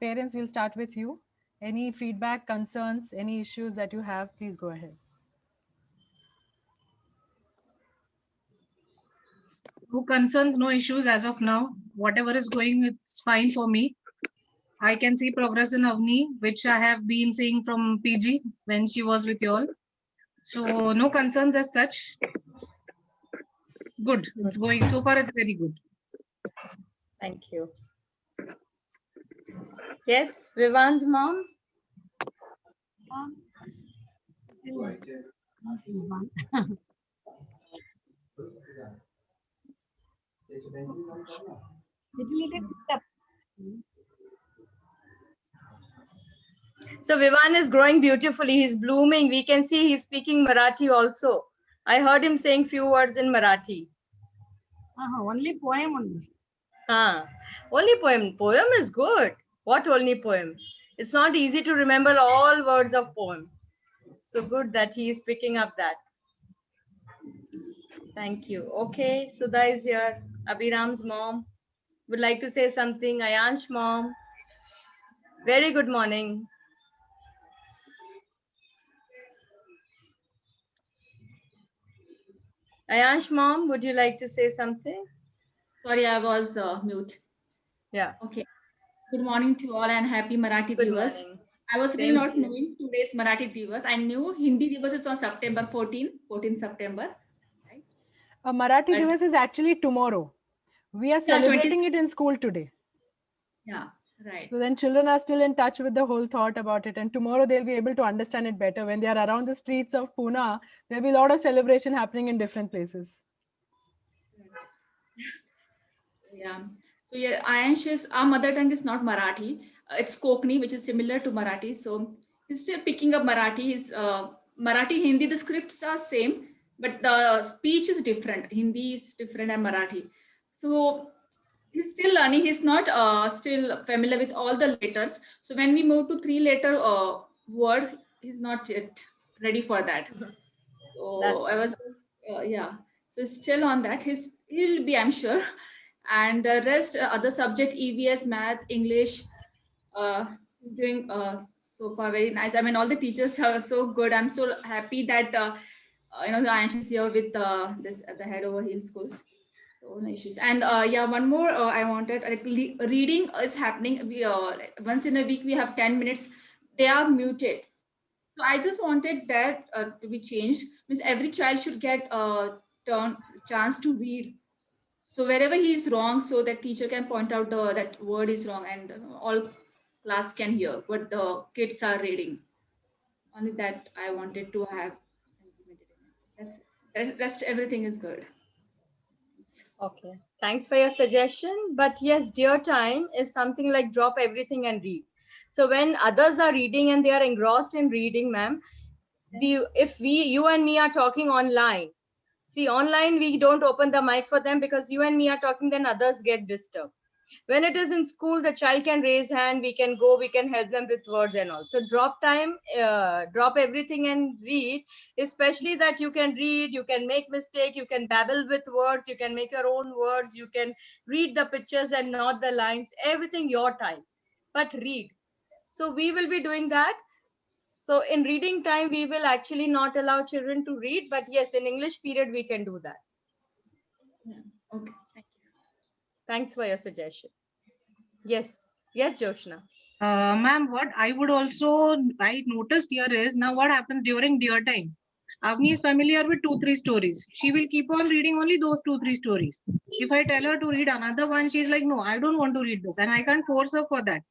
Parents, we'll start with you. Any feedback, concerns, any issues that you have, please go ahead. No concerns, no issues as of now. Whatever is going, it's fine for me. I can see progress in Avni, which I have been seeing from PG when she was with you all. So no concerns as such. Good. It's going so far. It's very good. Thank you. Yes, Vivan's mom. So Vivan is growing beautifully. He's blooming. We can see he's speaking Marathi also. I heard him saying few words in Marathi. Only poem only. Only poem. Poem is good. What only poem? It's not easy to remember all words of poems. So good that he is picking up that. Thank you. Okay, Sudha is here. Abhiram's mom would like to say something. Ayansh mom. Very good morning. Ayansh mom, would you like to say something? Sorry, I was mute. Yeah. Okay. Good morning to all and happy Marathi Good Divas. morning. I was really Same not to you. knowing today's Marathi Divas. I knew Hindi Divas is on September 14 September. Right? Marathi But- Divas is actually tomorrow. We are Yeah, 20 celebrating it in school today. Yeah, right. So then children are still in touch with the whole thought about it. And tomorrow they'll be able to understand it better. When they are around the streets of Pune, there'll be a lot of celebration happening in different places. Yeah. So yeah, Ayansh is our mother tongue is not Marathi. It's Kokni, which is similar to Marathi. So he's still picking up Marathi. His Marathi, Hindi, the scripts are same, but the speech is different. Hindi is different and Marathi. So he's still learning. He's not still familiar with all the letters. So when we move to three-letter word, he's not yet ready for that. So That's I was, yeah. So still on that. He'll be, I'm sure. And the rest, other subject, EVS, math, English, he's doing so far very nice. I mean, all the teachers are so good. I'm so happy that the Ansh is here with this the head over heel schools. So no issues. And yeah, one more I wanted reading is happening. We once in a week we have 10 minutes. They are muted. So I just wanted that to be changed. Means every child should get a chance to read. So wherever he is wrong, so that teacher can point out that word is wrong, and all class can hear what the kids are reading. Only that I wanted to have implemented in it. That's it. Rest everything is good. okay. Thanks for your suggestion. But yes, dear time is something like drop everything and read. So when others are reading and they are engrossed in reading, ma'am, if you and me are talking online, see, online we don't open the mic for them because you and me are talking, then others get disturbed. When it is in school, the child can raise hand, we can go, we can help them with words and all. So drop time, drop everything and read, especially that you can read, you can make mistake, you can babble with words, you can make your own words, you can read the pictures and not the lines, everything your time, but read. So we will be doing that. So in reading time, we will actually not allow children to read, but yes, in English period, we can do that. Yeah. Okay. Thank you. Thanks for your suggestion. Yes. Yes, Joshna. Ma'am, what I would also I noticed here is now what happens during dear time. Avni is familiar with 2-3 stories. She will keep on reading only those 2-3 stories. If I tell her to read another one, she's like, no, I don't want to read this, and I can't force her for that.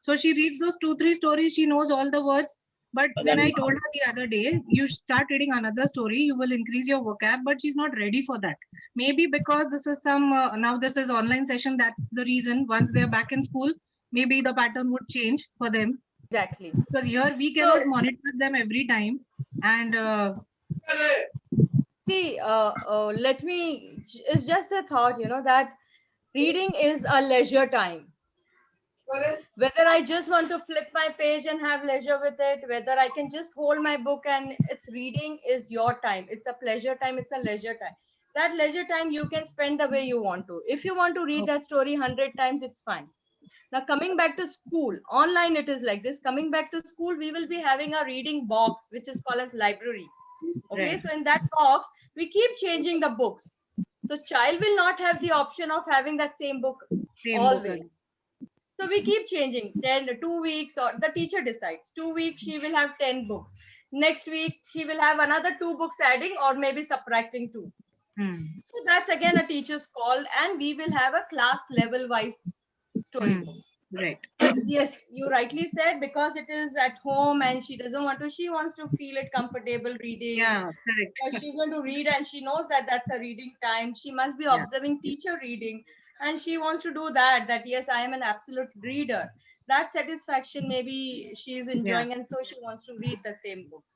So she reads those 2-3 stories. She knows all the words. But when I told her the other day, you start reading another story, you will increase your vocab. But she's not ready for that. Maybe because this is now this is online session. That's the reason. Once they're back in school, maybe the pattern would change for them. Exactly. Because here we So- cannot monitor them every time. And See, let me, it's just a thought, that reading is a leisure time. Whether I just want to flip my page and have leisure with it, whether I can just hold my book and it's reading is your time. It's a pleasure time. It's a leisure time. That leisure time you can spend the way you want to. If you want to read that story 100 times, it's fine. Now coming back to school, online it is like this. Coming back to school, we will be having a reading box, which is called as library. Okay, Right. so in that box, we keep changing the books. So child will not have the option of having that same book Same book. always. So we keep changing. 2 weeks, or the teacher decides 2 weeks she will have 10 books. Next week she will have another 2 books adding, or maybe subtracting 2. So that's again a teacher's call, and we will have a class level wise story. Right. Yes, you rightly said, because it is at home and she doesn't want to, she wants to feel it comfortable reading. Yeah, correct. Or she's going to read and she knows that that's a reading time. She must be Yeah. observing teacher reading, and she wants to do that yes, I am an absolute reader. That satisfaction maybe she is enjoying, and so she wants to read the same books.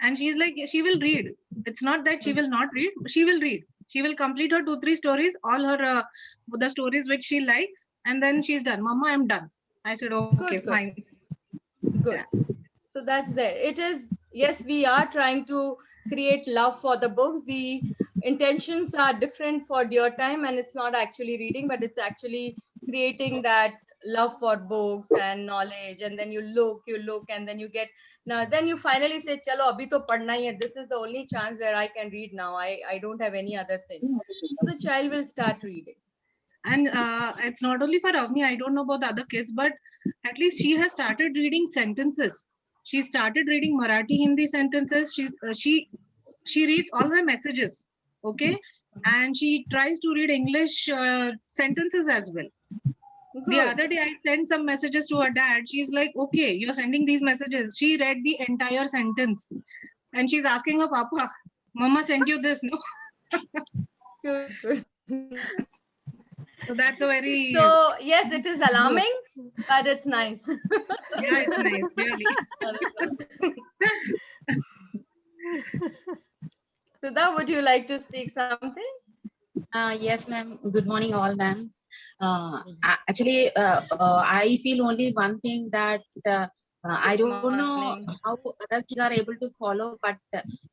And she's like, she will read. It's not that she will not read. She will read. She will complete her 2-3 stories, all her the stories which she likes, and then she's done. Mama, I'm done. I said, okay, Good. fine. Good. So that's there. It is, yes, we are trying to create love for the books. The intentions are different for Dear Time, and it's not actually reading, but it's actually creating that love for books and knowledge. And then you look, and then you get, now then you finally say, chalo, abhi to padhna hai. This is the only chance where I can read now. I don't have any other thing. So the child will start reading. And it's not only for Avni. I don't know about the other kids, but at least she has started reading sentences. She started reading Marathi, Hindi sentences. She reads all her messages. Okay. And she tries to read English sentences as well. Good. The other day I sent some messages to her dad. She's like, okay, you're sending these messages. She read the entire sentence. And she's asking her papa, Mama sent you this, no? Good. So that's a very... So yes, it is alarming, but it's nice. Yeah, it's nice, really. Sudha, would you like to speak something? Yes, ma'am. Good morning, all, ma'am. Actually, I feel only one thing, that I don't know how other kids are able to follow, but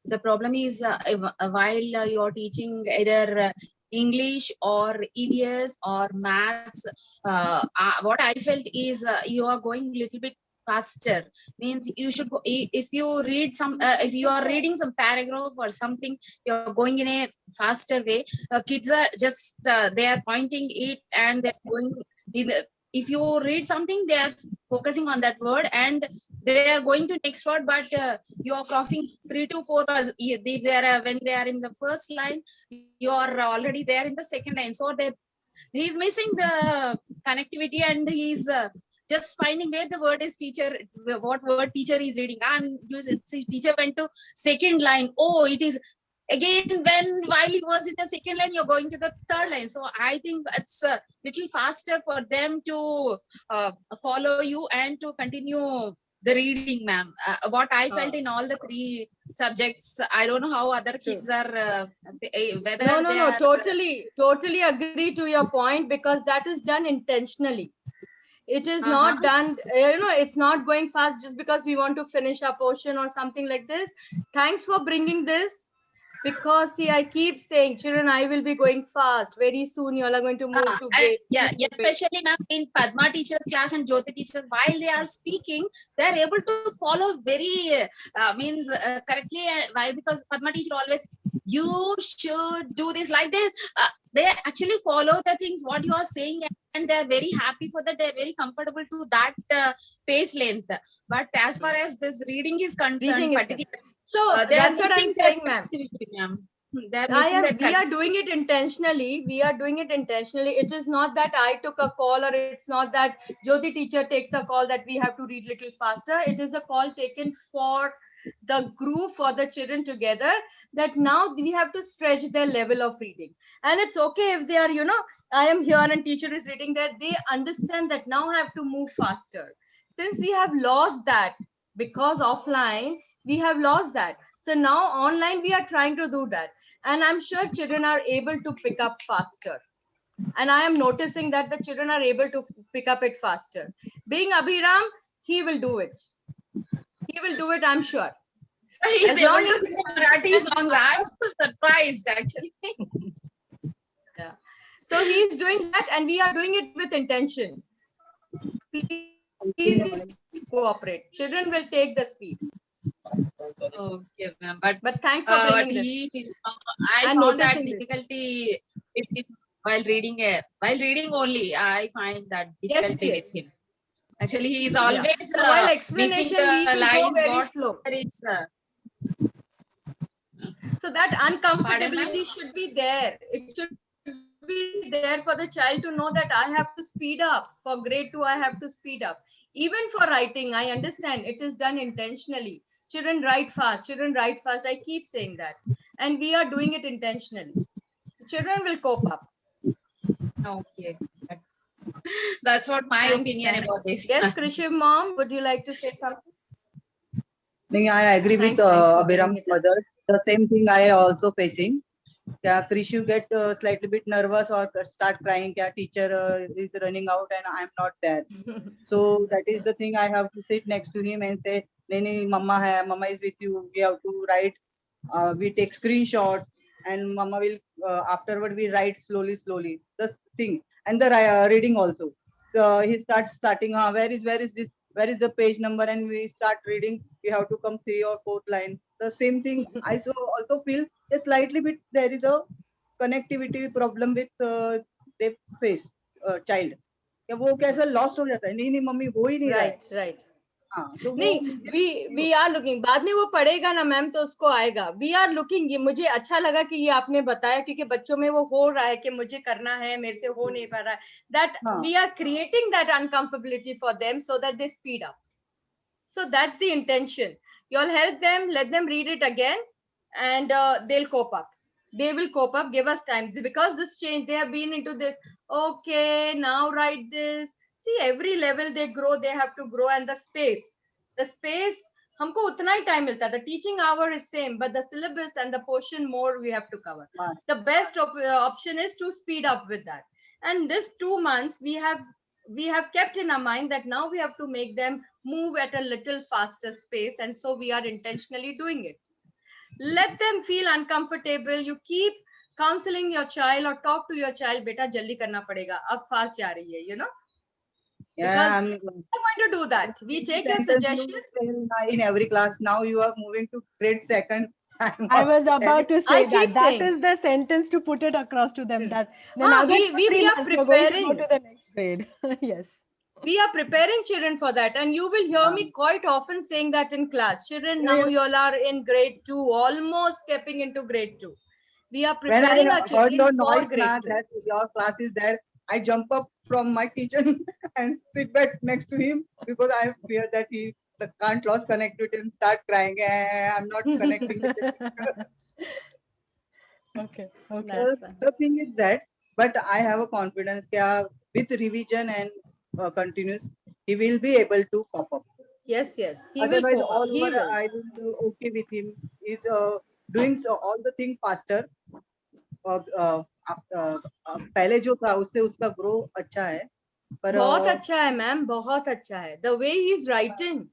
the problem is while you're teaching either English or EVS or maths, what I felt is you are going a little bit faster. Means you should go, if you read some if you are reading some paragraph or something, you're going in a faster way. Kids are just they are pointing it and they're going if you read something, they are focusing on that word and they are going to next word, but you are crossing 3 to 4 when they are in the first line, you are already there in the second line. So he's missing the connectivity, and he's just finding where the word is teacher, what word teacher is reading. And teacher went to second line. Oh, it is again while he was in the second line, you're going to the third line. So I think it's a little faster for them to follow you and to continue the reading, ma'am. What I felt in all the 3 subjects, I don't know how other kids are whether no, totally agree to your point, because that is done intentionally. It is not done, it's not going fast just because we want to finish our portion or something like this. Thanks for bringing this, because see, I keep saying, children, I will be going fast. Very soon you all are going to move to grade. Yeah, especially ma'am, in Padma teacher's class and Jyoti teachers, while they are speaking, they are able to follow very correctly. Why? Because Padma teacher always, you should do this like this. They actually follow the things what you are saying, and they are very happy for that. They are very comfortable to that pace length. But as far as this reading is concerned, so that's what I'm saying, ma'am. We are doing it intentionally. It is not that I took a call, or it's not that Jyoti teacher takes a call that we have to read little faster. It is a call taken for the group, for the children together, that now we have to stretch their level of reading. And it's okay if they are, I am here and teacher is reading there. They understand that now I have to move faster. Since we have lost that, because offline, we have lost that. So now online, we are trying to do that. And I'm sure children are able to pick up faster. And I am noticing that the children are able to pick up it faster. Being Abhiram, he will do it. He will do it, I'm sure. He's able to sing Marathi songs. I was surprised, actually. Yeah. So he's doing that, and we are doing it with intention. please cooperate. Children will take the speed. Okay, ma'am. But Thanks for bringing but this. I I'm found that noticing this. difficulty with him while reading. While reading only, I find that difficulty Yes. with him. Actually, he is Yeah. always So while missing explanation, the we will go lines. very What slow. it's So that Pardon, uncomfortability ma'am? should be there. It should be there for the child to know that I have to speed up. For grade 2, I have to speed up. Even for writing, I understand it is done intentionally. Children write fast. Children write fast. I keep saying that. And we are doing it intentionally. So children will cope up. Okay. That's what my opinion about this. Yes, Krishiv mom, would you like to say something? No, I agree with Thanks for bringing Abhiram's it up. mother. The same thing I also facing. Yeah, Krishu get slightly bit nervous or start crying. Yeah, teacher is running out and I'm not there. So that is the thing I have to sit next to him and say, "Nene, mama hai, mama is with you. We have to write. We take screenshots and mama will afterward we write slowly. The thing and the reading also. He starting. Where is this? Where is the page number? And we start reading. We have to come 3 or 4th line. The same thing. I also feel a slightly bit there is a connectivity problem with they face child. या वो कैसा lost हो जाता है नहीं mummy हो ही नहीं रहा है Right. हाँ तो वो नहीं, we are looking. बाद में वो पढ़ेगा ना मैम तो उसको आएगा. We are looking. ये मुझे अच्छा लगा कि ये आपने बताया क्योंकि बच्चों में वो हो रहा है कि मुझे करना है मेरे से हो नहीं पा रहा है. That we are creating that uncomfortability for them so that they speed up. So that's the intention. You'll help them, let them read it again, and they'll cope up. They will cope up. Give us time because this change. They have been into this. Okay, now write this. See, every level they grow, they have to grow, and the space. हमको उतना ही time मिलता है. The teaching hour is same, but the syllabus and the portion more we have to cover. The best option is to speed up with that. And this 2 months we have kept in our mind that now we have to make them move at a little faster pace, and so we are intentionally doing it. Let them feel uncomfortable. You keep counseling your child or talk to your child, beta jaldi karna padega, ab fast ja rahi hai, you know. Yeah, Because we're going to do that. We take your suggestion. In every class. Now you are moving to grade 2nd. I was about to say that. That saying. is the sentence to put it across to them. That then we are preparing. Go to the next grade. Yes. We are preparing children for that, and you will hear me quite often saying that in class. Children, now you all are in grade 2, almost stepping into grade 2. We are preparing our children for grade 2. That your class is there. I jump up from my kitchen and sit back next to him because I fear that he can't lose connectivity and start crying. I'm not connecting with the Okay. The thing is that, but I have a confidence that with revision and continuous, he will be able to pop up. Yes. He Otherwise, will all he over will. I will do okay with him. He's doing all the thing faster. पहले जो था उससे उसका grow अच्छा है पर बहुत अच्छा है मैम बहुत अच्छा है the way he's writing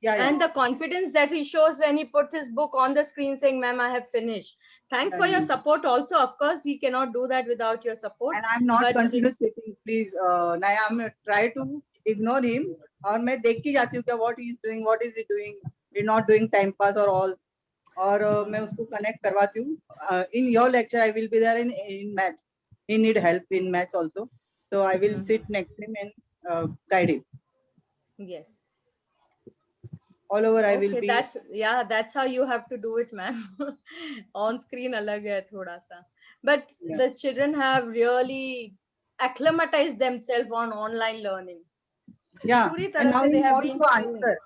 and the confidence that he shows when he put his book on the screen saying ma'am I have finished. Thanks for your support also. Of course he cannot do that without your support, and I'm not continuous sitting please I'm try to ignore him और मैं देख के जाती हूँ क्या what he is doing, what is he doing, he's not doing time pass or all और मैं उसको connect करवाती हूँ. In your lecture I will be there in maths. He need help in maths also, so I will sit next to him and guide him. Yes. All over I will be. That's how you have to do it, ma'am. On screen alag hai thoda sa, but the children have really acclimatized themselves on online learning. Yeah, and now he wants to answer.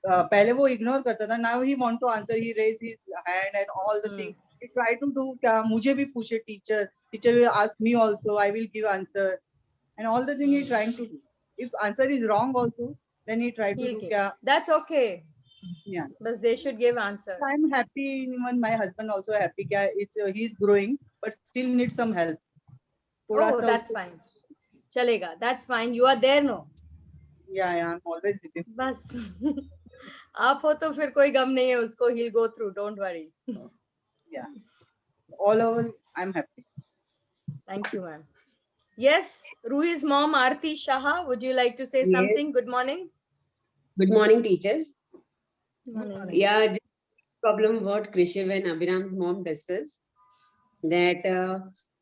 पहले वो ignore करता था, now he want to answer. He raise his hand and all the things. He try to do क्या मुझे भी पूछे teacher will ask me also, I will give answer, and all the thing he trying to do. If answer is wrong also, then he try to do क्या. That's okay. Yeah. But they should give answer. I'm happy. Even my husband also happy क्या he's growing, but still needs some help. Oh, that's fine. चलेगा. That's fine. You are there, no? Yeah, I'm always with him. बस आप हो तो फिर कोई गम नहीं है उसको. He'll go through. Don't worry. Yeah. All over, I'm happy. Thank you, ma'am. Yes, Ruhi's mom, Aarti Shaha, would you like to say Yes. something? Good morning. Good morning, teachers. Morning. Yeah, just problem what Krishiv and Abhiram's mom discussed. That,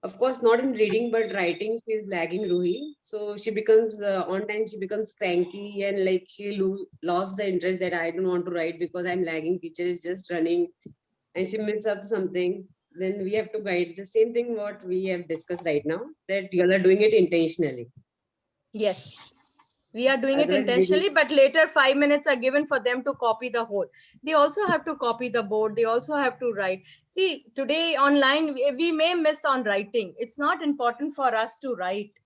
of course, not in reading but writing, she is lagging Ruhi. So she becomes on time. She becomes cranky and like she lost the interest that I don't want to write because I'm lagging. Teacher is just running, and she miss up something. Then we have to guide the same thing what we have discussed right now. That you all are doing it intentionally. Yes. We are doing it Otherwise, intentionally, but later 5 minutes are given for them to copy the whole. They also have to copy the board. They also have to write. See, today online, we may miss on writing. It's not important for us to write.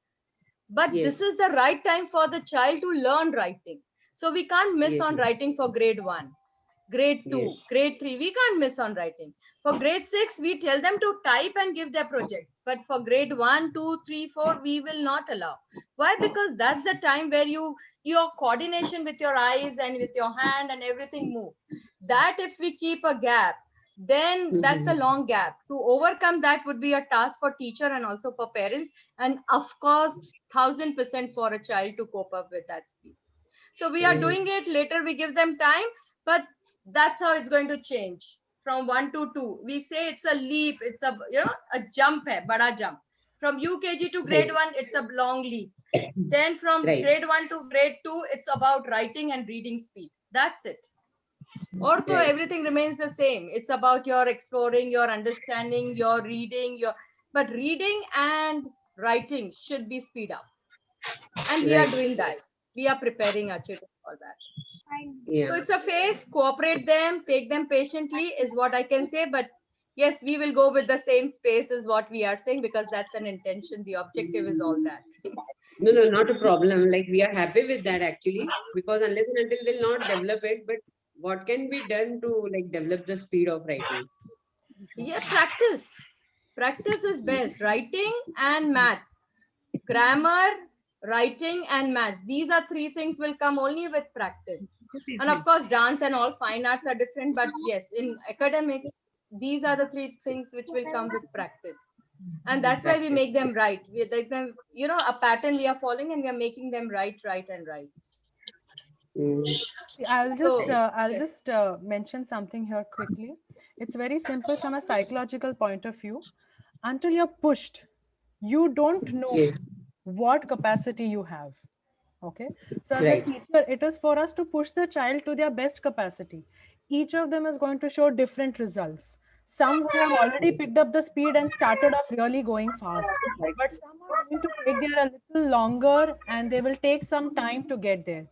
But this Yes. is the right time for the child to learn writing. So we can't miss Yes. on writing for grade 1, grade 2, Yes. grade 3. We can't miss on writing. For grade 6, we tell them to type and give their projects. But for grade 1, 2, 3, 4, we will not allow. Why? Because that's the time where your coordination with your eyes and with your hand and everything moves. That if we keep a gap, then that's a long gap. To overcome that would be a task for teacher and also for parents, and of course 1000% for a child to cope up with that speed. So we are doing it. Later we give them time, but that's how it's going to change from 1 to 2. We say it's a leap, it's a a jump hai, bada jump. From UKG to grade 1, it's a long leap. Then from Right. grade 1 to grade 2, it's about writing and reading speed. That's it. Ortho, Right. everything remains the same. It's about your exploring, your understanding, your reading, but reading and writing should be speed up. And we are Right. doing that. We are preparing our children for that. So Yeah. it's a phase, cooperate them, take them patiently is what I can say. But yes, we will go with the same space is what we are saying, because that's an intention. The objective is all that. No, no, not a problem. Like we are happy with that actually, because unless and until they'll not develop it, but what can be done to like develop the speed of writing? Yeah, practice. Practice is best. Writing and maths. Grammar, writing and maths. These are three things will come only with practice. And of course, dance and all fine arts are different. But yes, in academics, these are the three things which will come with practice. And that's why we make them right. We like them, a pattern we are following, and we are making them right. See, I'll So, yes. just mention something here quickly. It's very simple from a psychological point of view. Until you're pushed, you don't know Yes. what capacity you have. Okay, so as Right. a teacher, it is for us to push the child to their best capacity. Each of them is going to show different results. Some would have already picked up the speed and started off really going fast, but some are going to take there a little longer and they will take some time to get there.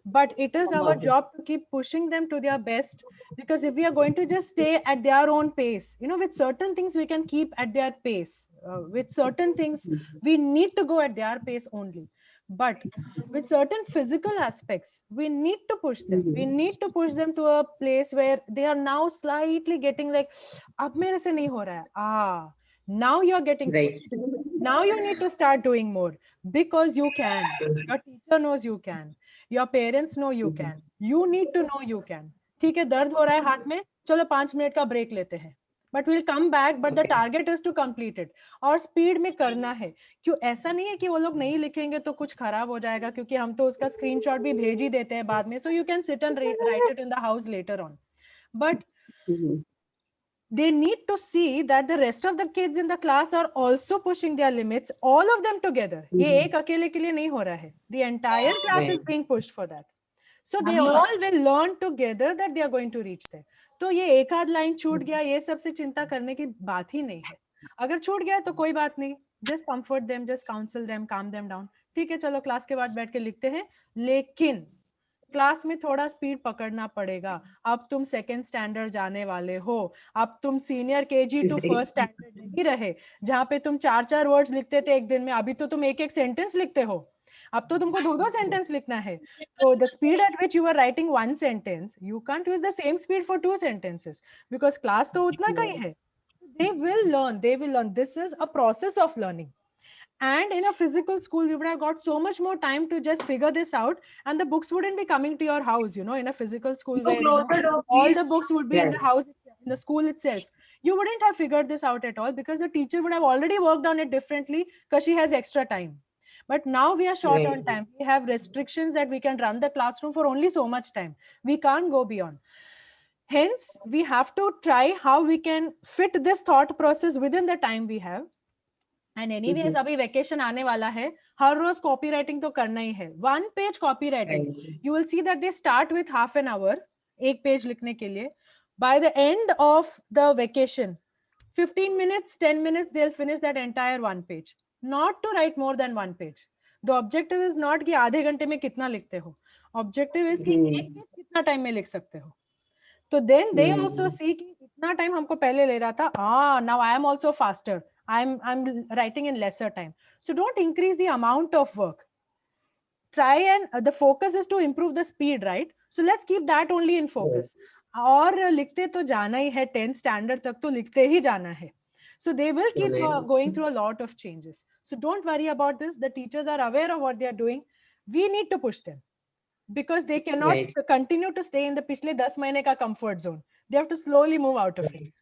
But it is our job to keep pushing them to their best, because if we are going to just stay at their own pace, with certain things we can keep at their pace. With certain things, we need to go at their pace only. But with certain physical aspects, we need to push them. We need to push them to a place where they are now slightly getting like, ab mere se nahi ho raha hai. Now you're getting Right. pushed. Now you need to start doing more, because you can. Your teacher knows you can. Your parents know you can. You need to know you can. ठीक है, दर्द हो रहा है हाथ में, चलो 5 minute का ब्रेक लेते हैं. But we'll come back, but the target is to complete it. और स्पीड में करना है. क्यों ऐसा नहीं है कि वो लोग नहीं लिखेंगे तो कुछ खराब हो जाएगा, क्योंकि हम तो उसका स्क्रीनशॉट भी भेज ही देते हैं बाद में. So you can sit and write it in the house later on. But they need to see that the rest of the kids in the class are also pushing their limits, all of them together. ये एक अकेले के लिए नहीं हो रहा है. The entire class is being pushed for that. So they all will learn together that they are going to reach there. तो ये एक आध लाइन छूट गया, ये सबसे चिंता करने की बात ही नहीं है. अगर छूट गया तो कोई बात नहीं. Just comfort them, just counsel them, calm them down. ठीक है, चलो क्लास के बाद बैठ के लिखते हैं. लेकिन क्लास में थोड़ा स्पीड पकड़ना पड़ेगा. अब तुम सेकंड स्टैंडर्ड जाने वाले हो. अब तुम senior KG to first standard नहीं रहे, जहां पे तुम 4-4 वर्ड्स लिखते थे एक दिन में. अभी तो तुम एक सेंटेंस लिखते हो. अब तो तुमको 2-2 सेंटेंस लिखना है. तो the speed at which you are writing one sentence, you can't use the same speed for 2 sentences, because class तो उतना का ही है. They will learn. This is a process of learning. And in a physical school, we would have got so much more time to just figure this out, and the books wouldn't be coming to your house, in a physical school where all the books would be in the house, in the school itself. you wouldn't have figured this out at all, because the teacher would have already worked on it differently because she has extra time. But now we are short on Right. time. We have restrictions that we can run the classroom for only so much time. We can't go beyond. Hence, we have to try how we can fit this thought process within the time we have. And anyways, अभी vacation आने वाला है, हर रोज copy writing तो करना ही है. 1 page copy writing. Right. You will see that they start with half an hour, एक page लिखने के लिए. By the end of the vacation, 15 minutes, 10 minutes, they'll finish that entire 1 page. Not to write more than 1 page. The objective is not कि आधे घंटे में कितना लिखते हो. Objective is कि एक page कितना time में लिख सकते हो. So then they also see कि इतना time हमको पहले ले रहा था. Now I am also faster. I'm writing in lesser time. So don't increase the amount of work. Try and the focus is to improve the speed, right? So let's keep that only in focus. और लिखते तो जाना ही है, 10th standard तक तो लिखते ही जाना है. So they will keep going through a lot of changes. So don't worry about this. The teachers are aware of what they are doing. We need to push them, because they cannot continue to stay in the पिछले 10 महीने का comfort zone. They have to slowly move out of it.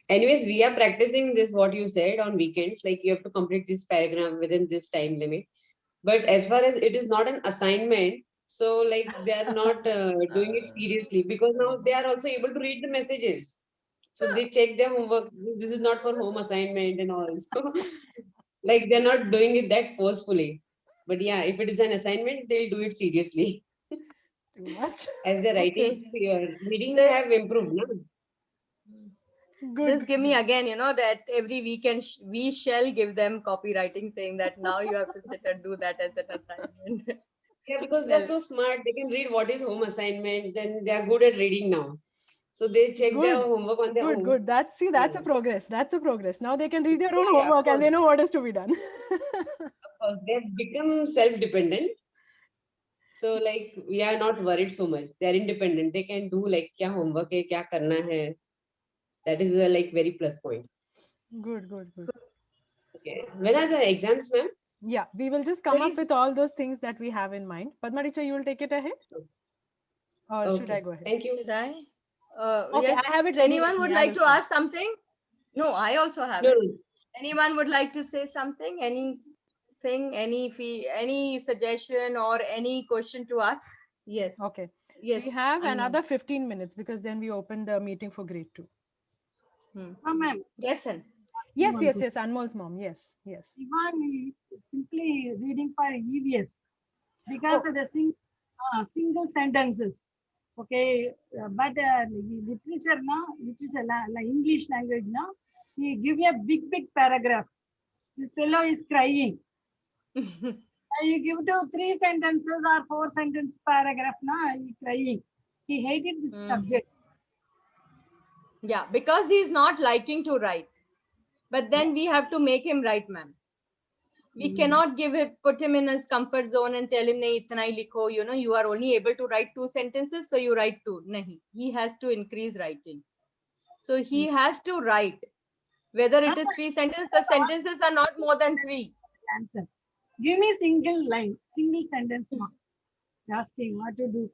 Anyways, we are practicing this, what you said, on weekends, like you have to complete this paragraph within this time limit. But as far as it is not an assignment, so like they are not doing it seriously, because now they are also able to read the messages. So they check their homework. This is not for home assignment and all. So like they're not doing it that forcefully. But yeah, if it is an assignment, they'll do it seriously. Too much. As their writing, reading have improved. No? Good. Just give me again, that every weekend we shall give them copywriting, saying that now you have to sit and do that as an assignment. Yeah, because they're so smart, they can read what is home assignment, and they are good at reading now. So they check their homework on their own. Good. That's a progress. That's a progress. Now they can read their own homework and they know what is to be done. Of course, they have become self-dependent. So like we are not worried so much. They are independent. They can do like kya homework hai, kya karna hai. That is a like very plus point. Good. Okay. When are the exams, ma'am? Yeah, we will just come up with all those things that we have in mind. Padma teacher, you will take it ahead? Or should I go ahead? Thank you. Should I? Okay, Yes. I have it ready. Anyone would like to ask something? No, I also have it. Anyone would like to say something? Anything? Any suggestion or any question to ask? Yes. Okay. Yes. We have another 15 minutes, because then we open the meeting for grade 2. Ma'am. Yes, sir. Yes. Anmol's mom. Yes. Ivan is simply reading for EVS because of the single sentences. Okay, but literature like English language now, he give a big paragraph. This fellow is crying. You give to 3 sentences or 4 sentence paragraph now, he's crying. He hated this subject. Yeah, because he's not liking to write. But then we have to make him write, ma'am. We cannot put him in his comfort zone and tell him, nahi, itna hi likho, you are only able to write 2 sentences, so you write 2. Nahi, he has to increase writing. So he has to write. Whether it is 3 sentences, the sentences are not more than 3. Answer. Give me single line, single sentence. Asking what to do.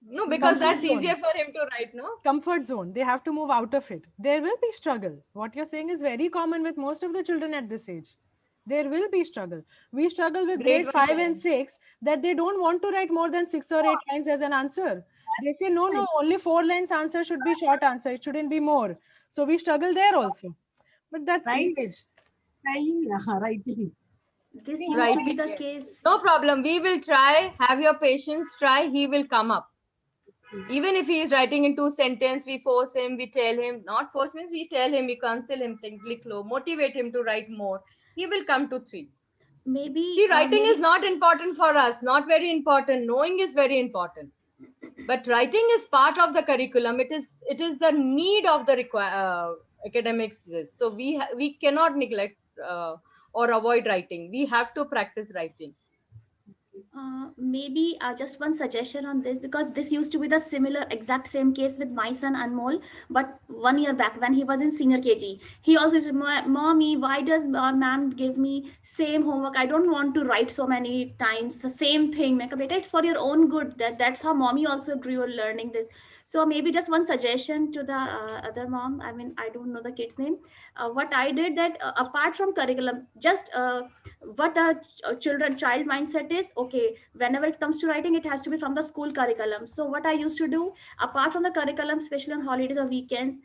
No, because that's easier for him to write, no? Comfort zone. They have to move out of it. There will be struggle. What you're saying is very common with most of the children at this age. There will be struggle. We struggle with grade 5 and 6 that they don't want to write more than 6 or 8 lines as an answer. They say, no, only 4 lines answer should be short answer. It shouldn't be more. So we struggle there also. But that's age. Writing. This used to be the case. No problem. We will try. Have your patience. Try. He will come up. Even if he is writing in 2 sentences, we force him, we tell him, not force means we tell him, we counsel him, saying, motivate him to write more. He will come to 3. Maybe. See, writing is not important for us, not very important. Knowing is very important. But writing is part of the curriculum. It is the need of the academics. So we cannot neglect or avoid writing. We have to practice writing. Maybe just one suggestion on this, because this used to be the similar exact same case with my son Anmol, but 1 year back when he was in senior KG, he also said, "Mommy, why does our ma'am give me same homework? I don't want to write so many times the same thing." Main kaha, "Beta, it's for your own good. That's how mommy also grew learning this." So maybe just one suggestion to the other mom. I mean, I don't know the kid's name. What I did that apart from curriculum, just what a child mindset is, okay, whenever it comes to writing, it has to be from the school curriculum. So what I used to do, apart from the curriculum, especially on holidays or weekends,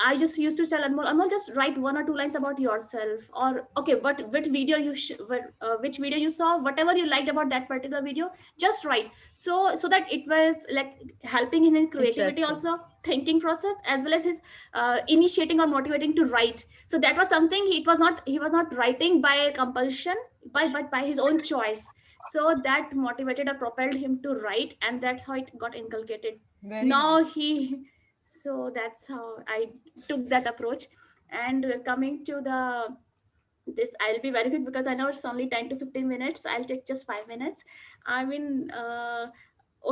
I just used to tell Anmol, just write 1 or 2 lines about yourself, or okay, which video which video you saw, whatever you liked about that particular video, just write. So that it was like helping him in creativity, Interesting. also thinking process, as well as his initiating or motivating to write. So that was something he was not writing by compulsion, but by his own choice. So that motivated or propelled him to write, and that's how it got inculcated. Very Now nice. so that's how I took that approach. And coming to the this, I'll be very quick because I know it's only 10 to 15 minutes. I'll take just 5 minutes. I mean,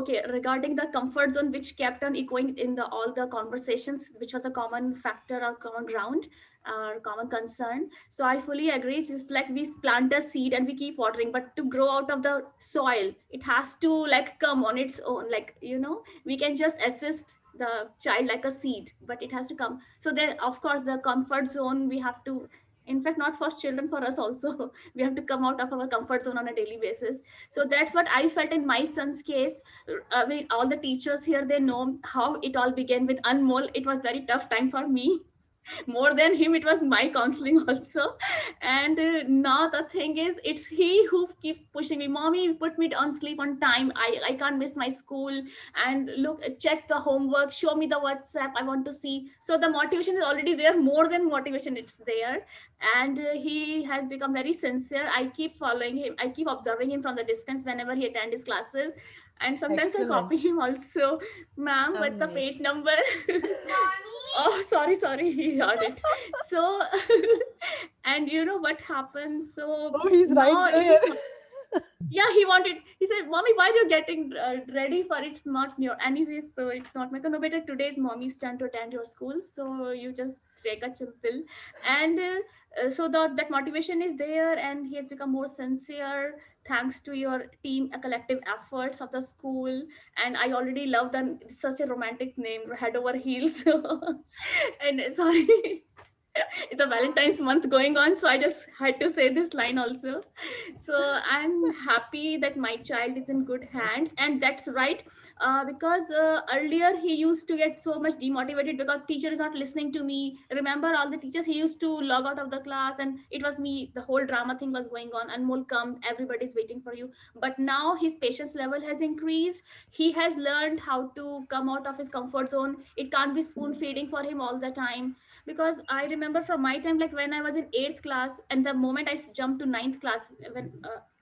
okay, regarding the comfort zone, which kept on echoing in the all the conversations, which was a common factor or common ground or common concern. So I fully agree. Just like we plant a seed and we keep watering, but to grow out of the soil, it has to like come on its own. Like, we can just assist the child like a seed, but it has to come. So there, of course, the comfort zone we have to, in fact, not for children, for us also, we have to come out of our comfort zone on a daily basis. So that's what I felt in my son's case. I mean, all the teachers here, they know how it all began with Anmol. It was very tough time for me. More than him, it was my counseling also. And now the thing is, it's he who keeps pushing me, "Mommy, put me on sleep on time. I can't miss my school, and look, check the homework, show me the WhatsApp, I want to see." So the motivation is already there. More than motivation, it's there. And he has become very sincere. I keep following him, I keep observing him from the distance whenever he attends his classes. And sometimes I Excellent. copy him also. "Ma'am, what's the page Amazing. number?" Oh, sorry, he heard it. So, and you know what happened? So Oh, he's right now there. he's yeah, he said, "Mommy, why are you getting ready for it's not near anyways, so it's not my no better. Today's mommy's turn to attend your school, so you just take a chill pill." And so that motivation is there, and he has become more sincere thanks to your team collective efforts of the school. And I already love the such a romantic name, Head Over Heels. And sorry, it's a Valentine's month going on, so I just had to say this line also. So I'm happy that my child is in good hands, and that's right. Because earlier he used to get so much demotivated because teacher is not listening to me. Remember all the teachers, he used to log out of the class, and it was me. The whole drama thing was going on. Anmol, come, everybody's waiting for you. But now his patience level has increased. He has learned how to come out of his comfort zone. It can't be spoon feeding for him all the time. Because I remember from my time, like when I was in 8th class, and the moment I jumped to 9th class, when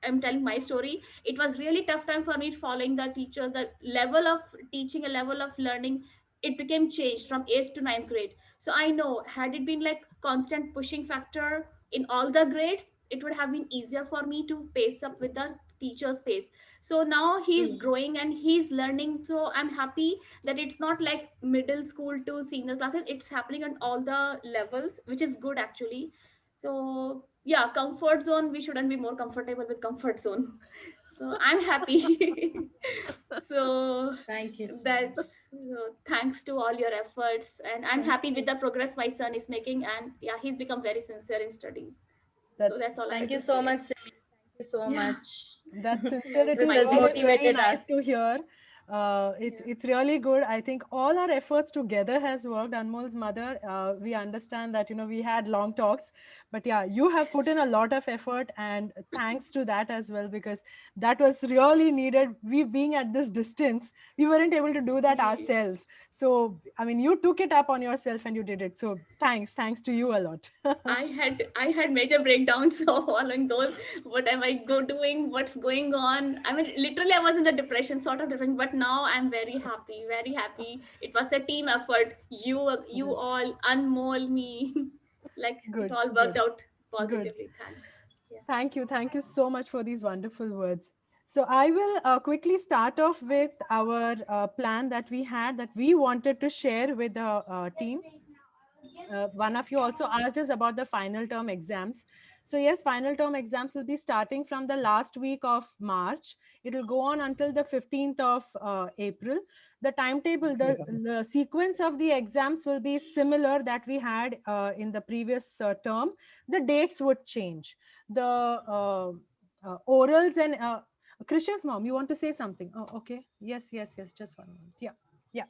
I'm telling my story, it was really tough time for me following the teacher. The level of teaching, a level of learning, it became changed from 8th to 9th grade. So I know, had it been like constant pushing factor in all the grades, it would have been easier for me to pace up with the teacher's pace. So now he's growing and he's learning. So I'm happy that it's not like middle school to senior classes, it's happening on all the levels, which is good actually. So yeah, comfort zone, we shouldn't be more comfortable with comfort zone. So I'm happy. So Thank you so much. that's thanks to all your efforts, and I'm happy with the progress my son is making. And yeah, he's become very sincere in studies. So that's all I Thank had you to so say. much, Simi. Thank you so Yeah. much. That sincerity This My has is very motivated nice us. to hear. It's really good. I think all our efforts together has worked. Anmol's mother, we understand that we had long talks, but yeah, you have put in a lot of effort, and thanks to that as well, because that was really needed. We being at this distance, we weren't able to do that ourselves. So I mean, you took it up on yourself and you did it. So thanks to you a lot. I had major breakdowns of following those. What am I doing? What's going on? I mean, literally, I was in the depression, sort of depression. But now I'm very happy, very happy. It was a team effort. You all, Anmol, me, like it Good, all worked good, out good. positively. Thanks. Yeah. Thank you so much for these wonderful words. So I will quickly start off with our plan that we had, that we wanted to share with the team. One of you also asked us about the final term exams. So yes, final term exams will be starting from the last week of March. It will go on until the 15th of April. The timetable, the sequence of the exams will be similar that we had in the previous term. The dates would change. The orals and Krisha's mom, you want to say something? Oh, okay. Yes, just one moment. Yeah.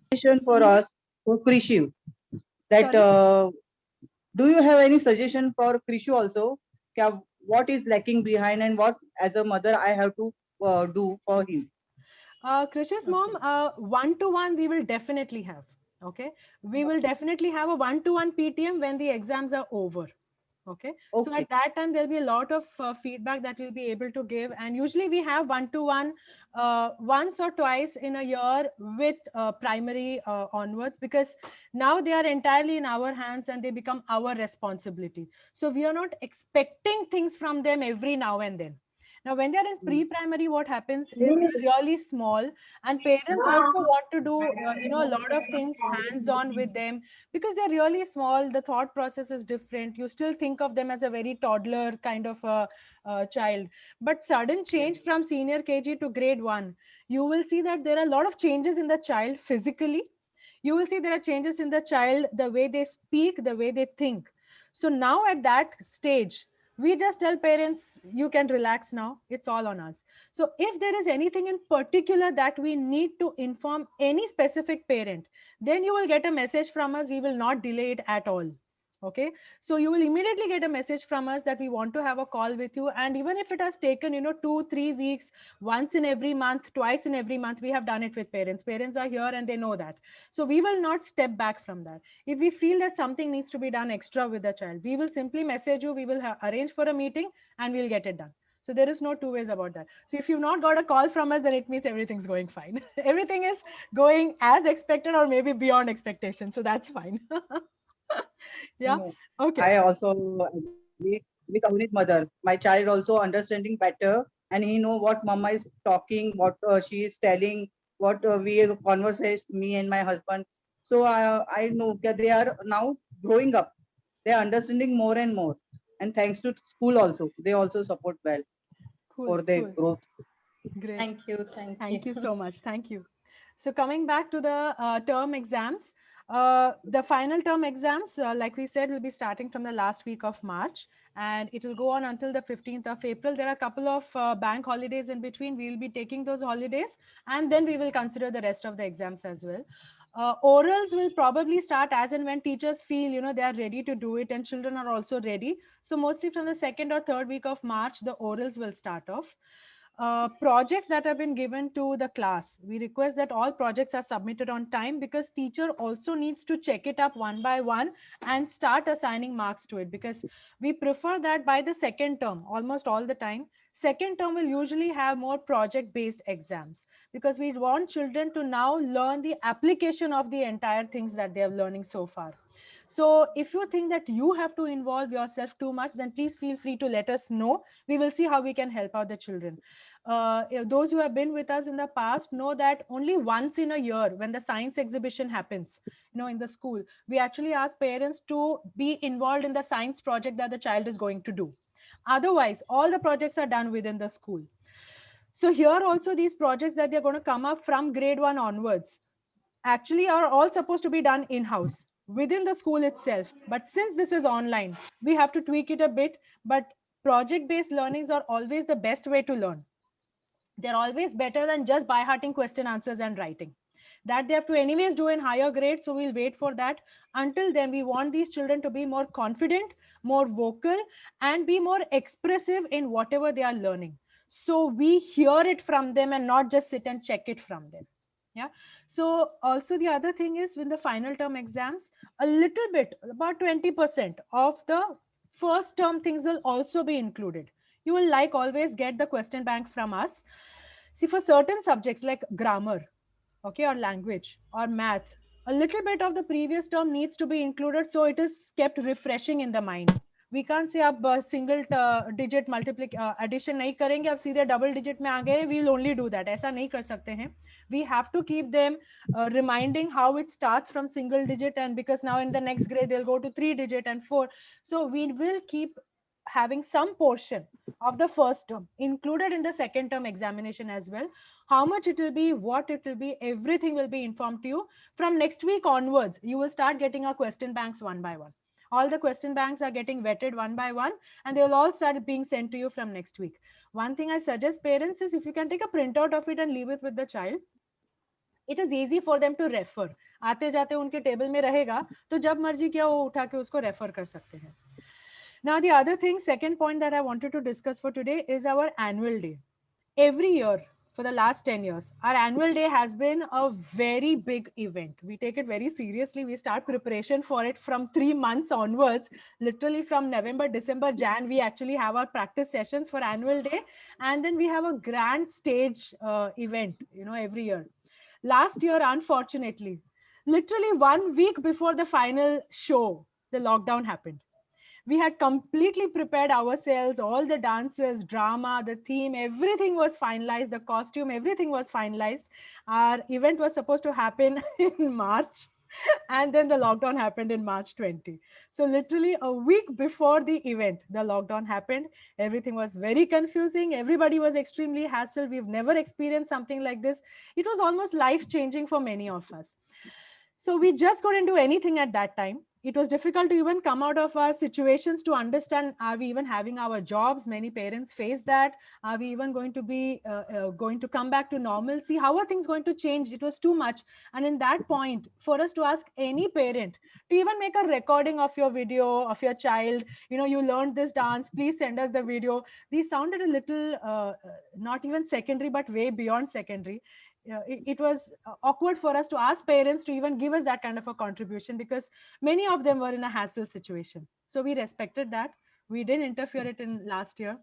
Question for us, for Krishu, that do you have any suggestion for Krishu also? What is lacking behind and what as a mother I have to do for him? Krisha's mom, one-to-one we will definitely have. Okay. We will definitely have a one-to-one PTM when the exams are over. Okay. So Okay. at that time, there'll be a lot of feedback that we'll be able to give. And usually we have one-to-one once or twice in a year with primary onwards, because now they are entirely in our hands and they become our responsibility. So we are not expecting things from them every now and then. Now, when they're in pre-primary, what happens is they're really small, and parents also want to do, a lot of things hands-on with them, because they're really small. The thought process is different. You still think of them as a very toddler kind of a child. But sudden change from senior KG to grade 1, you will see that there are a lot of changes in the child physically. You will see there are changes in the child, the way they speak, the way they think. So now at that stage, we just tell parents, you can relax now. It's all on us. So if there is anything in particular that we need to inform any specific parent, then you will get a message from us. We will not delay it at all. Okay. So you will immediately get a message from us that we want to have a call with you. And even if it has taken, 2-3 weeks, once in every month, twice in every month, we have done it with parents. Parents are here and they know that. So we will not step back from that. If we feel that something needs to be done extra with the child, we will simply message you. We will arrange for a meeting and we'll get it done. So there is no two ways about that. So if you've not got a call from us, then it means everything's going fine. Everything is going as expected or maybe beyond expectation. So that's fine. Yeah. No, Okay. I also agree with Avneet mother. My child also understanding better, and he know what mama is talking, what she is telling, what we conversate, me and my husband. So I know that they are now growing up. They are understanding more and more. And thanks to school also, they also support well Cool. for their growth. Great. Thank you. Thank you so much. Thank you. So coming back to the term exams, the final term exams, like we said, will be starting from the last week of March, and it will go on until the 15th of April. There are a couple of bank holidays in between. We will be taking those holidays, and then we will consider the rest of the exams as well. Orals will probably start as and when teachers feel, they are ready to do it, and children are also ready. So mostly from the 2nd or 3rd week of March, the orals will start off. Projects that have been given to the class, we request that all projects are submitted on time, because teacher also needs to check it up one by one and start assigning marks to it, because we prefer that by the second term, almost all the time, second term will usually have more project based exams, because we want children to now learn the application of the entire things that they are learning so far. So if you think that you have to involve yourself too much, then please feel free to let us know. We will see how we can help out the children. Those who have been with us in the past know that only once in a year, when the science exhibition happens, in the school, we actually ask parents to be involved in the science project that the child is going to do. Otherwise, all the projects are done within the school. So here also, these projects that they're going to come up from grade 1 onwards actually are all supposed to be done in-house within the school itself. But since this is online, we have to tweak it a bit. But project-based learnings are always the best way to learn. They're always better than just by-hearting question answers and writing. That they have to anyways do in higher grades, so we'll wait for that. Until then, we want these children to be more confident, more vocal, and be more expressive in whatever they are learning. So we hear it from them and not just sit and check it from them. Yeah. So also the other thing is, with the final term exams, a little bit, about 20% of the first term things will also be included. You will, like always, get the question bank from us. See, for certain subjects like grammar, okay, or language or math, a little bit of the previous term needs to be included, so it is kept refreshing in the mind. We can't say अब single digit addition नहीं करेंगे, अब सीधे double digit में आ गए, we'll only do that. ऐसा नहीं कर सकते हैं. We have to keep them reminding how it starts from single digit, and because now in the next grade they'll go to 3 digit and 4. So we will keep having some portion of the first term included in the second term examination as well. How much it will be, what it will be, everything will be informed to you. From next week onwards, you will start getting our question banks one by one. All the question banks are getting vetted one by one, and they will all start being sent to you from next week. One thing I suggest parents is, if you can take a printout of it and leave it with the child, it is easy for them to refer. आते जाते उनके table में रहेगा, तो जब मर्जी किया वो उठा के उसको रेफर कर सकते हैं. Now the other thing, second point that I wanted to discuss for today is our annual day. Every year for the last 10 years, our annual day has been a very big event. We take it very seriously. We start preparation for it from 3 months onwards. Literally from November, December, Jan, we actually have our practice sessions for annual day. And then we have a grand stage event, every year. Last year, unfortunately, literally 1 week before the final show, the lockdown happened. We had completely prepared ourselves, all the dances, drama, the theme, everything was finalized, the costume, everything was finalized. Our event was supposed to happen in March, and then the lockdown happened in March 20. So literally a week before the event, the lockdown happened. Everything was very confusing. Everybody was extremely hassled. We've never experienced something like this. It was almost life-changing for many of us. So we just couldn't do anything at that time. It was difficult to even come out of our situations to understand, are we even having our jobs? Many parents face that. Are we even going to be going to come back to normalcy? How are things going to change? It was too much. And in that point, for us to ask any parent to even make a recording of your video of your child, you learned this dance, please send us the video. These sounded a little, not even secondary, but way beyond secondary. It was awkward for us to ask parents to even give us that kind of a contribution, because many of them were in a hassle situation. So we respected that. We didn't interfere it in last year.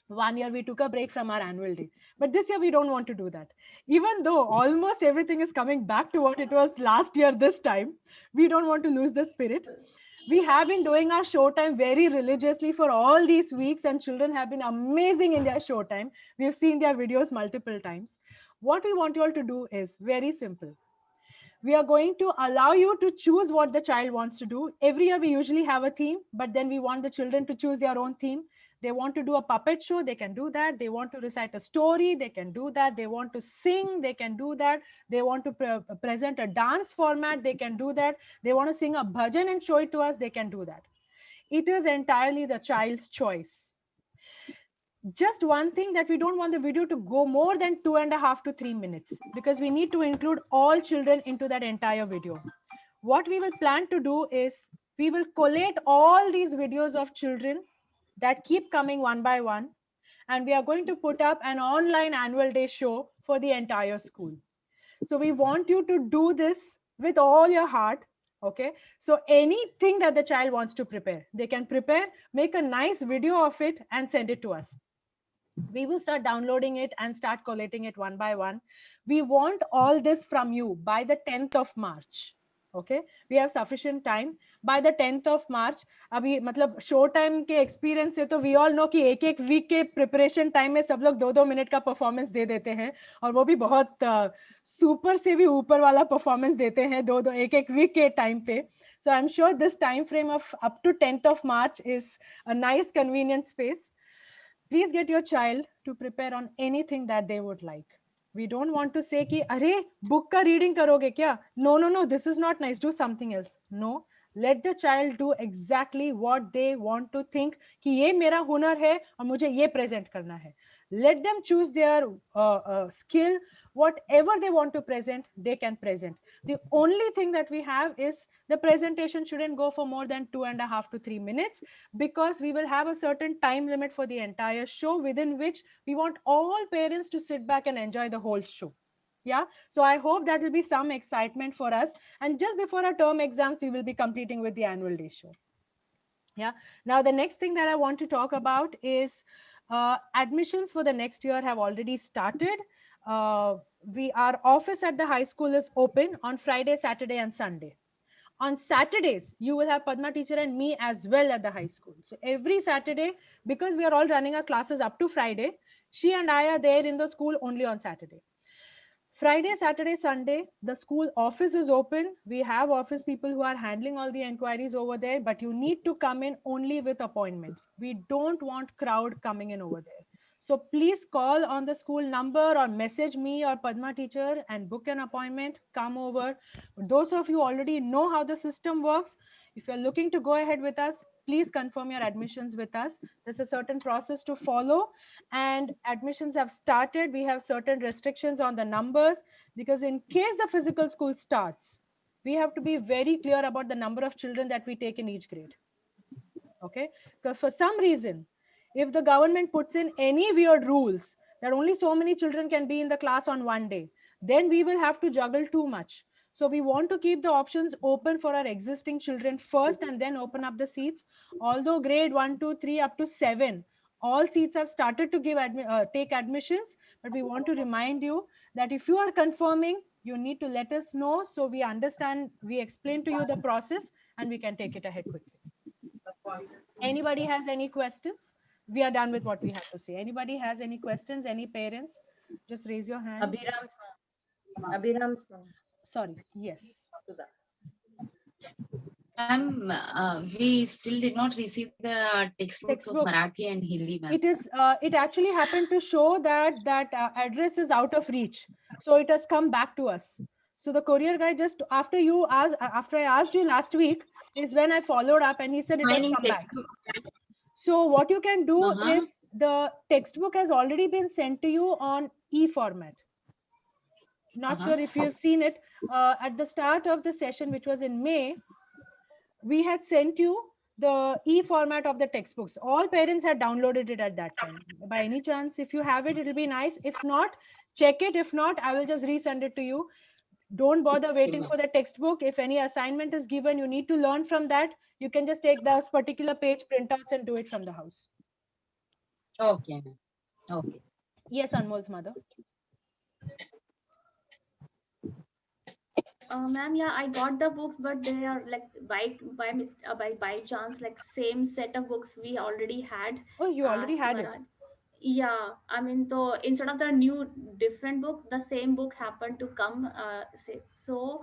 1 year we took a break from our annual day, but this year we don't want to do that. Even though almost everything is coming back to what it was last year this time, we don't want to lose the spirit. We have been doing our showtime very religiously for all these weeks, and children have been amazing in their showtime. We've seen their videos multiple times. What we want you all to do is very simple. We are going to allow you to choose what the child wants to do. Every year we usually have a theme, but then we want the children to choose their own theme. They want to do a puppet show, they can do that. They want to recite a story, they can do that. They want to sing, they can do that. They want to present a dance format, they can do that. They want to sing a bhajan and show it to us, they can do that. It is entirely the child's choice. Just one thing, that we don't want the video to go more than 2.5 to 3 minutes, because we need to include all children into that entire video. What we will plan to do is, we will collate all these videos of children that keep coming one by one, and we are going to put up an online annual day show for the entire school. So we want you to do this with all your heart. Okay, so anything that the child wants to prepare, they can prepare, make a nice video of it and send it to us. We will start downloading it and start collating it one by one. We want all this from you by the 10th of March. Okay, we have sufficient time. By the 10th of March, अभी मतलब show time के experience से तो we all know कि एक week के preparation time में सब लोग 2-2 मिनट का परफॉर्मेंस दे देते हैं, और वो भी बहुत सुपर से भी ऊपर वाला परफॉर्मेंस देते हैं 2-2 एक वीक के टाइम पे. So I'm sure this time frame of up to 10th of March is a nice convenient space. Please get your child to prepare on anything that they would like. We don't want to say कि अरे book का reading करोगे क्या? No, this is not nice. Do something else. No, let the child do exactly what they want to think कि ये मेरा हुनर है और मुझे ये present करना है. Let them choose their skill. Whatever they want to present, they can present. The only thing that we have is the presentation shouldn't go for more than 2.5 to 3 minutes, because we will have a certain time limit for the entire show, within which we want all parents to sit back and enjoy the whole show. Yeah, so I hope that will be some excitement for us. And just before our term exams, we will be completing with the annual day show. Yeah, now the next thing that I want to talk about is admissions for the next year have already started. Our office at the high school is open on Friday, Saturday, and Sunday. On Saturdays, you will have Padma teacher and me as well at the high school. So every Saturday, because we are all running our classes up to Friday, she and I are there in the school only on Saturday. Friday, Saturday, Sunday, the school office is open. We have office people who are handling all the inquiries over there, but you need to come in only with appointments. We don't want crowd coming in over there. So please call on the school number or message me or Padma teacher and book an appointment, come over. Those of you already know how the system works. If you're looking to go ahead with us, please confirm your admissions with us. There's a certain process to follow, and admissions have started. We have certain restrictions on the numbers because in case the physical school starts, we have to be very clear about the number of children that we take in each grade. Okay, because for some reason, if the government puts in any weird rules that only so many children can be in the class on one day, then we will have to juggle too much. So we want to keep the options open for our existing children first and then open up the seats. Although grade 1, 2, 3 up to 7, all seats have started to take admissions, but we want to remind you that if you are confirming, you need to let us know so we understand, we explain to you the process and we can take it ahead quickly. Anybody has any questions? We are done with what we have to say. Anybody has any questions? Any parents? Just raise your hand. Abhiram's mom. Sorry. Yes. We still did not receive the textbooks of Marathi and Hindi, ma'am. It is. It actually happened to show that address is out of reach, so it has come back to us. So the courier guy, just after I asked you last week, is when I followed up, and he said it has come back. So what you can do is the textbook has already been sent to you on e-format. Not sure if you've seen it. At the start of the session, which was in May, we had sent you the e-format of the textbooks. All parents had downloaded it at that time. By any chance, if you have it, it'll be nice. If not, check it. If not, I will just resend it to you. Don't bother waiting for the textbook. If any assignment is given, you need to learn from that. You can just take those particular page printouts and do it from the house. Okay. Okay. Yes, Anmol's mother. Ma'am, yeah, I got the books, but they are like by chance, like same set of books we already had. Oh, you already had it. Yeah, I mean, so instead of the new different book, the same book happened to come. So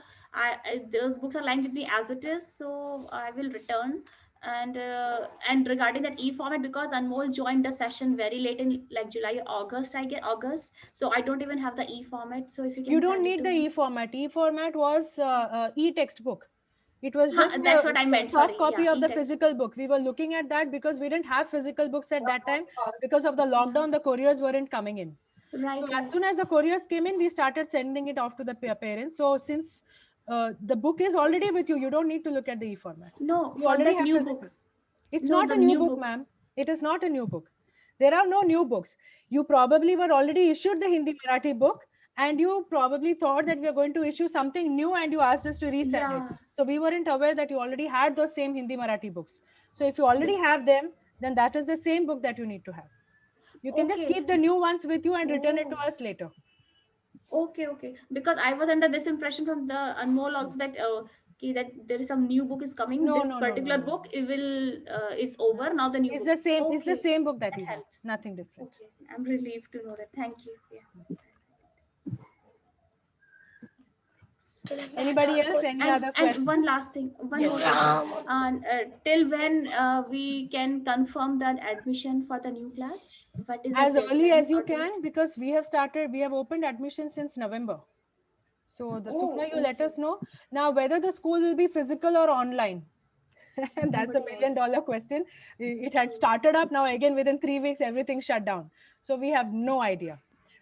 those books are lying with me as it is. So I will return. And regarding that e-format, because Anmol joined the session very late in like July, August, I guess August. So I don't even have the e-format. So if you can, you don't need the e-format. E-format was e-textbook. It was just that's what I meant. Soft copy of the physical book. We were looking at that because we didn't have physical books at that time because of the lockdown. The couriers weren't coming in. Right. So as soon as the couriers came in, we started sending it off to the parents. So since the book is already with you, you don't need to look at the e-format. No, you already have new physical. book. It's not a new book, ma'am. It is not a new book. There are no new books. You probably were already issued the Hindi Marathi book, and you probably thought that we are going to issue something new, and you asked us to resend it. So we weren't aware that you already had those same Hindi Marathi books. So if you already have them, then that is the same book that you need to have. You can just keep the new ones with you and return it to us later. Okay. Because I was under this impression from the Anmol also that that there is some new book is coming. No, this particular book it will is over now. The new it's book. the same. It's the same book that we have. Nothing different. Okay, I'm relieved to know that. Thank you. Yeah. Anybody else? Any other question? And one last thing. Till when we can confirm that admission for the new class? What is as early as you can, because we have opened admission since November. So the sooner you let us know. Now, whether the school will be physical or online, that's $1 million question. It had started up, now again within 3 weeks, everything shut down. So we have no idea.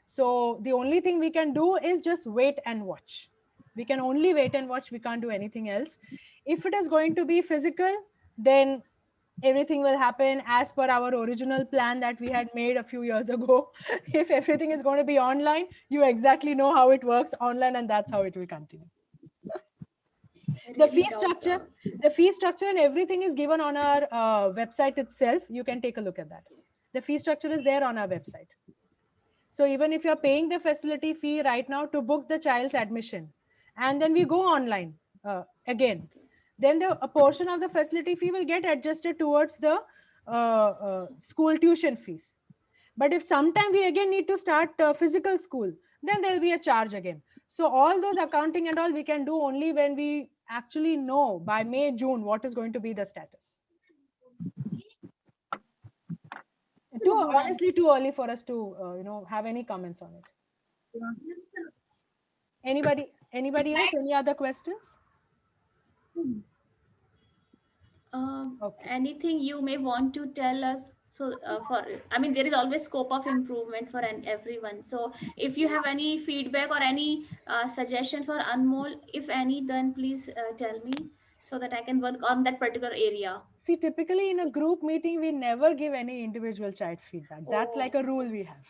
So the only thing we can do is just wait and watch. We can only wait and watch. We can't do anything else. If it is going to be physical, then everything will happen as per our original plan that we had made a few years ago. If everything is going to be online, you exactly know how it works online, and that's how it will continue. The fee structure and everything is given on our website itself. You can take a look at that. The fee structure is there on our website. So even if you're paying the facility fee right now to book the child's admission, and then we go online again, then a portion of the facility fee will get adjusted towards the school tuition fees. But if sometime we again need to start physical school, then there will be a charge again. So all those accounting and all we can do only when we actually know by May, June what is going to be the status. Honestly, too early for us to have any comments on it. Anybody else? Any other questions? Okay. Anything you may want to tell us? So there is always scope of improvement for everyone. So if you have any feedback or any suggestion for Anmol, if any, then please tell me so that I can work on that particular area. See, typically in a group meeting, we never give any individual child feedback. That's like a rule we have.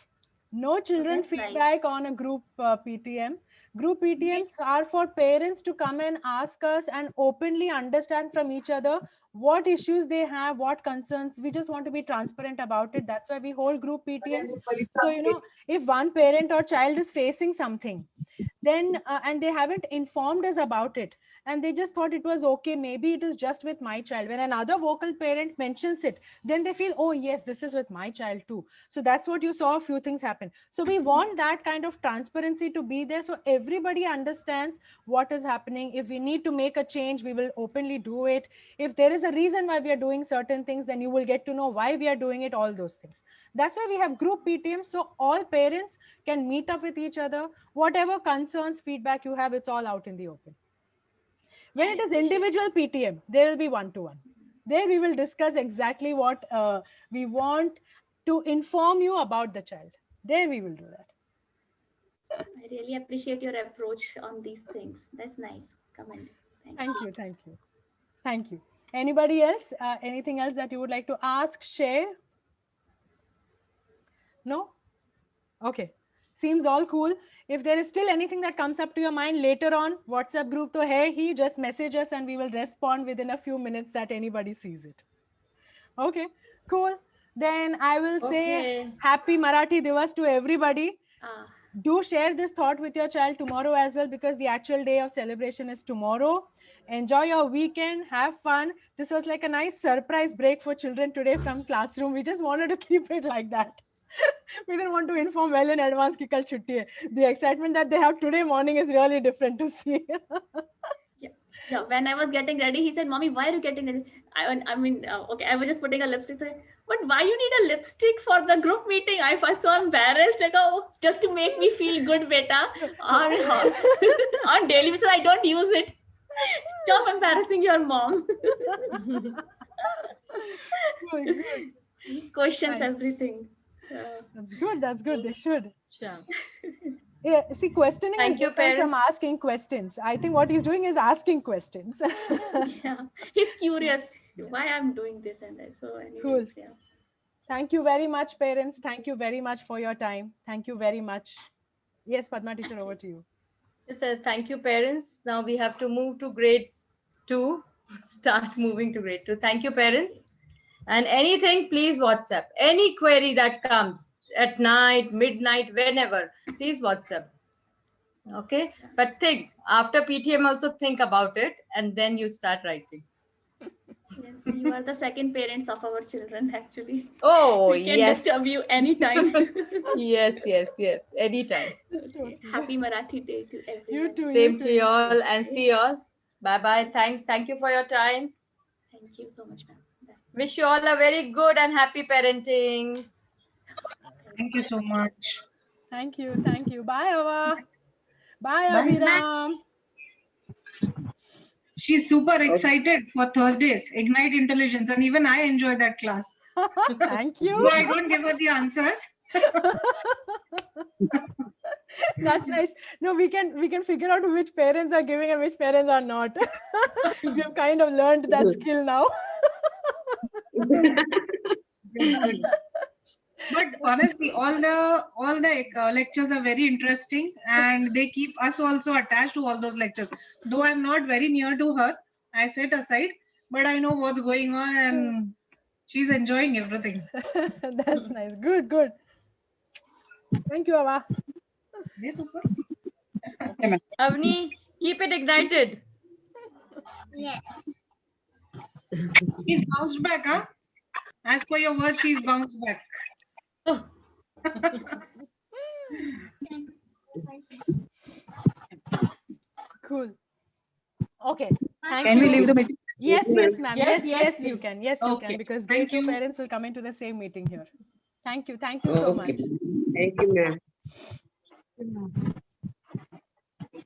No children feedback on a group PTM. Group PTMs are for parents to come and ask us and openly understand from each other what issues they have, what concerns. We just want to be transparent about it. That's why we hold group PTMs. So, if one parent or child is facing something, then and they haven't informed us about it, and they just thought it was okay, maybe it is just with my child. When another vocal parent mentions it, then they feel, oh yes, this is with my child too. So that's what you saw, a few things happen. So we want that kind of transparency to be there, so everybody understands what is happening. If we need to make a change, we will openly do it. If there is a reason why we are doing certain things, then you will get to know why we are doing it, all those things. That's why we have group PTM, so all parents can meet up with each other. Whatever concerns, feedback you have, it's all out in the open. When it is individual PTM, there will be one-to-one. There we will discuss exactly what we want to inform you about the child. There we will do that. I really appreciate your approach on these things. That's nice. Comment. Thank you. Anybody else? Anything else that you would like to ask, share? No? Okay. Seems all cool. If there is still anything that comes up to your mind later on, WhatsApp group to he just message us and we will respond within a few minutes that anybody sees it. Okay, cool. Then I will say happy Marathi Divas to everybody. Do share this thought with your child tomorrow as well, because the actual day of celebration is tomorrow. Enjoy your weekend, have fun. This was like a nice surprise break for children today from classroom. We just wanted to keep it like that. We didn't want to inform well in advance ki kal chutti hai. The excitement that they have today morning is really different to see. Yeah, when I was getting ready, he said, "Mommy, why are you getting ready?" Okay, I was just putting a lipstick. But why you need a lipstick for the group meeting? I was so embarrassed. Like, oh, just to make me feel good, beta. On daily basis, I don't use it. Stop embarrassing your mom. Questions everything. That's good. They should. Sure. Yeah, see, questioning is different from asking questions. I think what he's doing is asking questions. Yeah, he's curious why I'm doing this and that. So anyways, cool. Yeah. Thank you very much, parents. Thank you very much for your time. Thank you very much. Yes, Padma teacher, over to you. Yes, sir. Thank you, parents. Now we have to move to grade 2. Start moving to grade 2. Thank you, parents. And anything, please WhatsApp. Any query that comes at night, midnight, whenever, please WhatsApp. Okay? But think, after PTM also think about it, and then you start writing. Yes, you are the second parents of our children, actually. Oh, we can yes. disturb you anytime. Yes. Anytime. Okay. Happy Marathi Day to everyone. You too. Same to you all, and see you all. Bye-bye. Thanks. Thank you for your time. Thank you so much, ma'am. Wish you all a very good and happy parenting. Thank you so much. Thank you. Bye, Ava. Bye, Abhiram. She's super excited for Thursdays, Ignite Intelligence, and even I enjoy that class. Thank you. So I don't give her the answers. That's nice. No, we can figure out which parents are giving and which parents are not. We have kind of learned that skill now. But honestly, all the lectures are very interesting, and they keep us also attached to all those lectures. Though I'm not very near to her, I sit aside, but I know what's going on, and she's enjoying everything. That's nice. Good. Thank you, Ava. Avni, keep it ignited. Yes. She's bounced back, huh? As per your words, she's bounced back. Cool. Okay. Thank Can you. we leave the meeting? Yes, yes, ma'am. Yes, Yes, yes, yes, you please. can. Yes, you Okay. can. Because Thank grade 2 you. parents will come into the same meeting here. Thank you. Thank you so much. Okay. Thank you, ma'am. Good, ma'am.